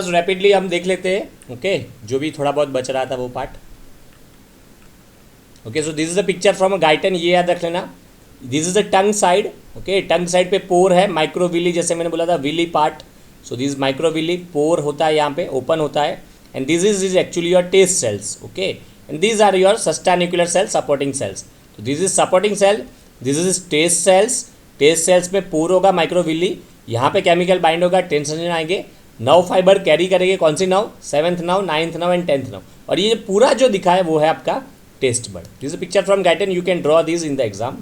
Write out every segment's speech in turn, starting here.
Rapidly हम देख लेते हैं। ओके, जो भी थोड़ा बहुत बच रहा था वो part. Okay, so this is the picture from a Guyton, ये याद रख लेना। This is the tongue side. Okay, tongue side पे पोर है, माइक्रोविली, जैसे मैंने बोला था villi part. So this is microvilli, pore होता है यहाँ पे, ओपन होता है। And this is actually your taste cells. Okay, and these are your sustentacular cell, supporting cells. तो this is supporting cell, this is taste cells. Taste cells में pore होगा, microvilli, यहाँ पे केमिकल बाइंड होगा, tension आएंगे, नव fibre carry करेंगे। कौन सी नव? 7th नव, 9th नव एंड 10th नव। और ये पूरा जो दिखा है वो है आपका taste bud. This is picture from Guyton, you can draw this in the exam.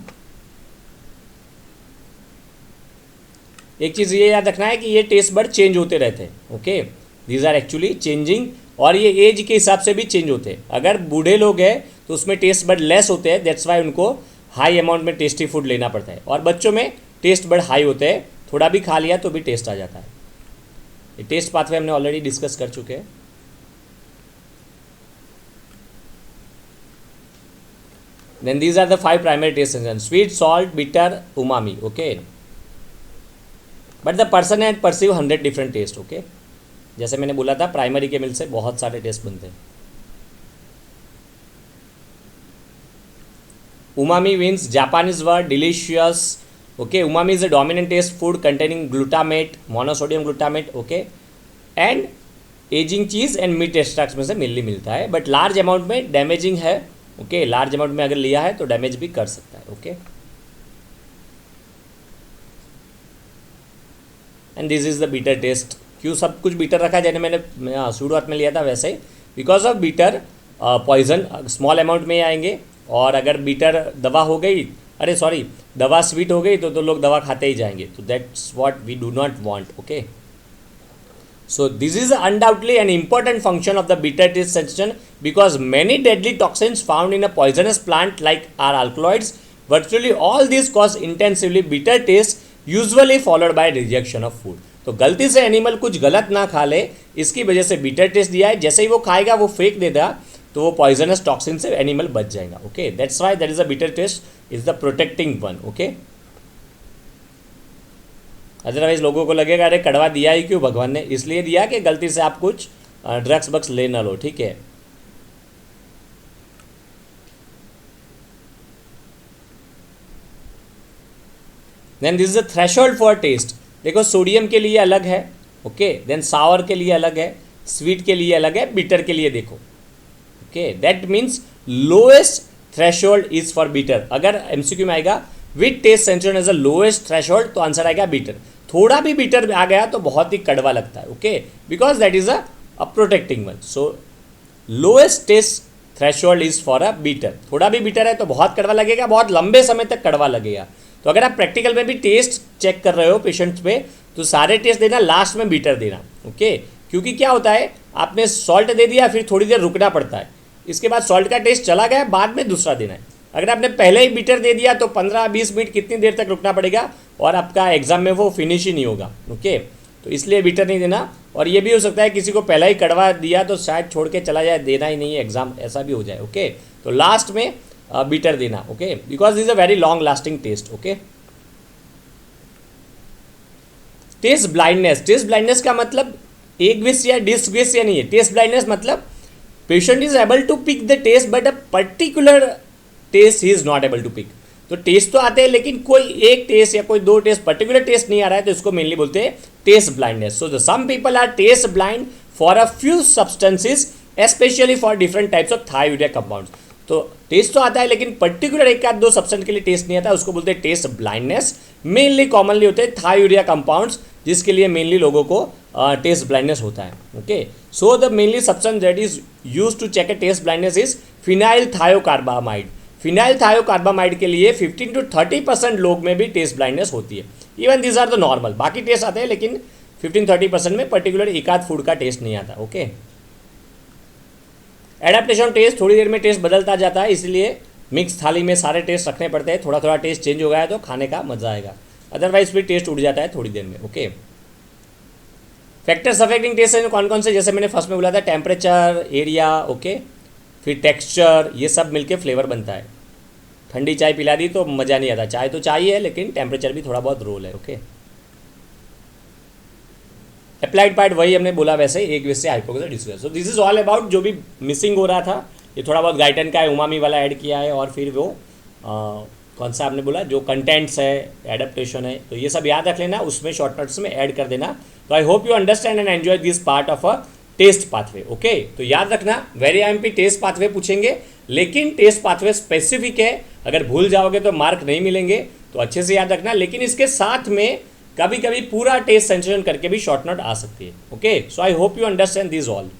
एक चीज़ ये याद रखना है कि ये टेस्ट बड चेंज होते रहते हैं। Okay, these are actually changing, और ये एज के हिसाब से भी चेंज होते हैं। अगर बूढ़े लोग हैं तो उसमें टेस्ट बड लेस होते हैं, दैट्स वाई उनको हाई अमाउंट में टेस्टी फूड लेना पड़ता है। और बच्चों में टेस्ट बड हाई होते हैं, थोड़ा भी खा लिया तो भी टेस्ट आ जाता है। ये टेस्ट पाथवे हमने ऑलरेडी डिस्कस कर चुके हैं। Then these are the 5 primary taste sensations: sweet, salt, bitter, umami. Okay, but the person can perceive 100 different taste. Okay, जैसे मैंने बोला था प्राइमरी के मिल से बहुत सारे टेस्ट बनते हैं। umami means Japanese word delicious. Okay, umami is a dominant taste food containing glutamate, monosodium glutamate. Okay, and aging cheese and meat extracts में से मिलनी मिलता है, बट लार्ज अमाउंट में डैमेजिंग है। ओके, लार्ज अमाउंट में अगर लिया है तो डैमेज भी कर सकता है। Okay, and this is the bitter taste. क्यों सब कुछ बीटर रखा है? जैसे मैंने शुरुआत में लिया था वैसे ही, because of bitter poison small amount में आएंगे, और अगर बीटर दवा हो गई, अरे सॉरी, दवा स्वीट हो गई तो लोग दवा खाते ही जाएंगे। तो that's what we do not want. Okay, so this is undoubtedly an important function of the bitter taste sensation, because many deadly toxins found in a poisonous plant like are alkaloids. Virtually all these cause intensively bitter taste, usually followed by rejection of food. तो गलती से animal कुछ गलत ना खा ले, इसकी वजह से बिटर टेस्ट दिया है। जैसे ही वो खाएगा, वो फेंक देगा, तो वो पॉइजनस टॉक्सिन से एनिमल बच जाएगा। Okay, that's why that is a bitter taste is the protecting one. Okay, otherwise लोगों को लगेगा अरे कड़वा दिया ही क्यों भगवान ने? इसलिए दिया कि गलती से आप कुछ ड्रग्स बक्स ले ना लो। ठीक है, then this is the threshold for taste. देखो, सोडियम के लिए अलग है। ओके, देन सावर के लिए अलग है, स्वीट के लिए अलग है, बिटर के लिए देखो। Okay, that means lowest threshold is for bitter. अगर एमसीक्यू में आएगा with taste sensation as a lowest threshold, तो आंसर आएगा बिटर। थोड़ा भी बिटर आ गया तो बहुत ही कड़वा लगता है। Okay, because that is a protecting one. So lowest taste threshold is for a bitter. थोड़ा भी बिटर है तो बहुत कड़वा लगेगा, बहुत लंबे समय तक कड़वा लगेगा। तो अगर आप प्रैक्टिकल में भी टेस्ट चेक कर रहे हो पेशेंट्स पे, तो सारे टेस्ट देना, लास्ट में बिटर देना। ओके, क्योंकि क्या होता है, आपने सॉल्ट दे दिया, फिर थोड़ी देर रुकना पड़ता है, इसके बाद सॉल्ट का टेस्ट चला गया, बाद में दूसरा देना है। अगर आपने पहले ही बिटर दे दिया तो 15-20 मिनट कितनी देर तक रुकना पड़ेगा, और आपका एग्जाम में वो फिनिश ही नहीं होगा। ओके, तो इसलिए बिटर नहीं देना। और ये भी हो सकता है किसी को पहले ही कड़वा दिया तो शायद छोड़ के चला जाए, देना ही नहीं है एग्जाम, ऐसा भी हो जाए। ओके, तो लास्ट में बिटर देना। Okay, because this is a very long lasting taste. Okay, taste blindness. Taste blindness का मतलब एक विस या डिस या नहीं है। टेस्ट ब्लाइंडनेस मतलब patient is able to pick the taste, but a particular taste ही is not able to pick. तो टेस्ट तो आते हैं, लेकिन कोई एक टेस्ट या कोई दो टेस्ट, पर्टिकुलर टेस्ट नहीं आ रहा है, तो इसको मेनली बोलते हैं taste blindness. So the some people are taste blind for a few substances, specially for different types of thyroid compounds. तो टेस्ट तो आता है, लेकिन पर्टिकुलर एक आध दो सब्सटेंस के लिए टेस्ट नहीं आता, उसको बोलते हैं टेस्ट ब्लाइंडनेस। मेनली कॉमनली होते हैं थायरोइड कंपाउंड्स, जिसके लिए मेनली लोगों को टेस्ट ब्लाइंडनेस होता है। Okay, so the mainly substance that is use to check a taste blindness is phenyl thiocarbamide. Phenyl thiocarbamide के लिए 15 to 30% लोग में भी टेस्ट ब्लाइंडनेस होती है। Even these are the normal, बाकी टेस्ट आते हैं, लेकिन 15-30% में पर्टिकुलर एक आध फूड का टेस्ट नहीं आता। ओके, एडेप्टेशन टेस्ट, थोड़ी देर में टेस्ट बदलता जाता है, इसलिए मिक्स थाली में सारे टेस्ट रखने पड़ते हैं। थोड़ा थोड़ा टेस्ट चेंज हो गया है तो खाने का मजा आएगा, अदरवाइज फिर टेस्ट उड़ जाता है थोड़ी देर में। ओके, फैक्टर्स अफेक्टिंग टेस्ट कौन कौन से? जैसे मैंने फर्स्ट में बोला था, टेम्परेचर, एरिया, ओके, फिर टेक्सचर, ये सब मिलके फ्लेवर बनता है। ठंडी चाय पिला दी तो मज़ा नहीं आता। चाय तो चाय है, लेकिन टेम्परेचर भी थोड़ा बहुत रोल है। ओके, अप्लाइड पार्ट वही हमने बोला वैसे, एक वैसे hypoxide discuss. So this is all about जो भी मिसिंग हो रहा था, ये थोड़ा बहुत गाइटन का है, उमामी वाला ऐड किया है, और फिर वो कौन सा आपने बोला जो कंटेंट्स है, एडेप्टेशन है, तो ये सब याद रख लेना, उसमें शॉर्ट नोट्स में ऐड कर देना। तो I hope you understand and enjoy this part of a taste pathway. Okay, तो याद रखना वेरी आईएमपी टेस्ट पाथवे पूछेंगे, लेकिन टेस्ट पाथवे स्पेसिफिक है, अगर भूल जाओगे तो मार्क नहीं मिलेंगे, तो अच्छे से याद रखना। लेकिन इसके साथ में कभी कभी पूरा टेस्ट सेंसेशन करके भी शॉर्ट नोट आ सकती है। Okay, so I hope you understand this all.